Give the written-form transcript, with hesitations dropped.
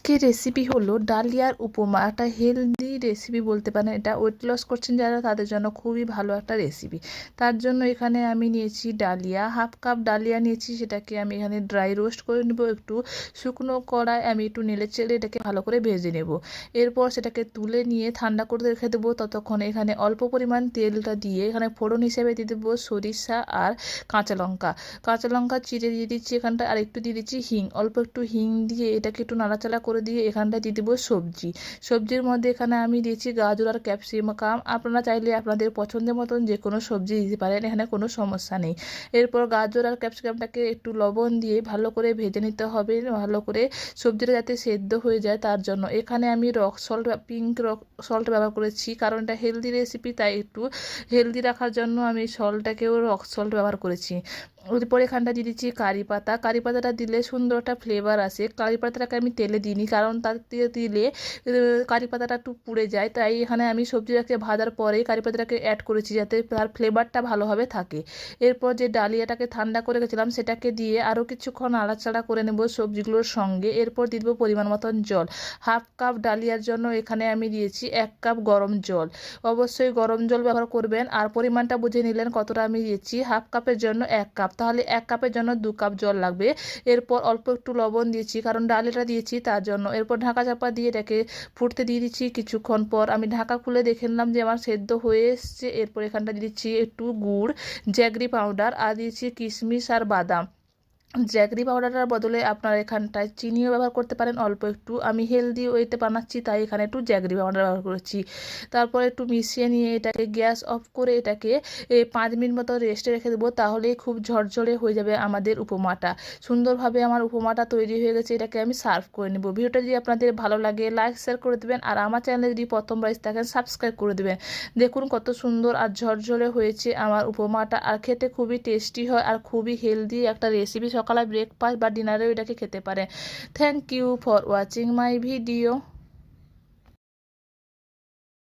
আজকের রেসিপি হলো ডালিয়ার উপমা। একটা হেলদি রেসিপি বলতে পারেন। এটা ওয়েট লস করছেন যারা তাদের জন্য খুবই ভালো একটা রেসিপি। তার জন্য এখানে আমি নিয়েছি ডালিয়া, হাফ কাপ ডালিয়া নিয়েছি। সেটাকে আমি এখানে ড্রাই রোস্ট করে নেব। একটু শুকনো কড়ায় আমি একটু নেড়ে চেড়ে এটাকে ভালো করে ভেজে নেব। এরপর সেটাকে তুলে নিয়ে ঠান্ডা করতে রেখে দেবো। ততক্ষণ এখানে অল্প পরিমাণ তেলটা দিয়ে এখানে ফোড়ন হিসেবে দিয়ে দেবো সরিষা আর কাঁচা লঙ্কা চিড়ে দিয়ে দিচ্ছি এখানটা। আর একটু দিয়ে দিচ্ছি হিং, অল্প একটু হিং দিয়ে এটাকে একটু নাড়াচাড়া করে দিয়ে এখানটায় দিয়ে দেবো সবজির মধ্যে এখানে আমি দিয়েছি গাজর আর ক্যাপসিকাম। আপনারা চাইলে আপনাদের পছন্দের মতন যে কোনো সবজি দিতে পারেন, এখানে কোনো সমস্যা নেই। এরপর গাজর আর ক্যাপসিকামটাকে একটু লবণ দিয়ে ভালো করে ভেজে নিতে হবে, ভালো করে সবজিটা যাতে সেদ্ধ হয়ে যায় তার জন্য। এখানে আমি rock salt, pink rock salt ব্যবহার করেছি, কারণ এটা হেলদি রেসিপি, তাই একটু হেলদি রাখার জন্য আমি সল্টটাকেও রক সল্ট ব্যবহার করেছি। এরপর এখানটা দিয়ে দিচ্ছি কারি পাতাটা দিলে সুন্দর একটা ফ্লেভার আসে। কারি পাতাটাকে আমি তেলে দিইনি, কারণ তার দিলে কারি পাতাটা একটু পুড়ে যায়, তাই এখানে আমি সবজিটাকে ভাজার পরেই কারি পাতাটাকে অ্যাড করেছি যাতে তার ফ্লেভারটা ভালোভাবে থাকে। এরপর যে ডালিয়াটাকে ঠান্ডা করে রেখেছিলাম সেটাকে দিয়ে আরও কিছুক্ষণ নাড়াচাড়া করে নেব সবজিগুলোর সঙ্গে। এরপর দিয়ে দেবো পরিমাণ মতন জল। হাফ কাপ ডালিয়ার জন্য এখানে আমি দিয়েছি 1 কাপ গরম জল। অবশ্যই গরম জল ব্যবহার করবেন। আর পরিমাণটা বুঝে নিলেন কতটা আমি দিয়েছি। হাফ কাপের জন্য 1 কাপ, তাহলে 1 কাপের জন্য 2 কাপ জল লাগবে। এরপর অল্প একটু লবণ দিয়েছি, কারণ ডালিটা দিয়েছি তার জন্য। এরপর ঢাকা চাপা দিয়ে এটাকে ফুটতে দিয়ে দিচ্ছি। কিছুক্ষণ পর আমি ঢাকা খুলে দেখে নিলাম যে আমার সেদ্ধ হয়ে এসছে। এরপর এখানটা দিচ্ছি একটু গুড়, জ্যাগরি পাউডার, আর দিয়েছি কিশমিশ আর বাদাম। জ্যাগরি পাউডারের বদলে আপনারা এখানটায় চিনিও ব্যবহার করতে পারেন অল্প একটু। আমি হেলদি ওয়েতে বানাচ্ছি তাই এখানে একটু জ্যাগরি পাউডার ব্যবহার করেছি। তারপর একটু মিশিয়ে নিয়ে এটাকে গ্যাস অফ করে এটাকে 5 মিনিট মতো রেস্টে রেখে দেবো, তাহলেই খুব ঝরঝরে হয়ে যাবে আমাদের উপমাটা। সুন্দরভাবে আমার উপমাটা তৈরি হয়ে গেছে, এটাকে আমি সার্ভ করে নেব। ভিডিওটা যদি আপনাদের ভালো লাগে লাইক শেয়ার করে দেবেন, আর আমার চ্যানেলে যদি প্রথমবার এসে থাকেন সাবস্ক্রাইব করে দেবেন। দেখুন কত সুন্দর আর ঝরঝরে হয়েছে আমার উপমাটা, আর খেতে খুবই টেস্টি হয় আর খুবই হেলদি একটা রেসিপি। সকালে ব্রেকফাস্ট বা ডিনারেও এটাকে খেতে পারেন। Thank you for watching my video.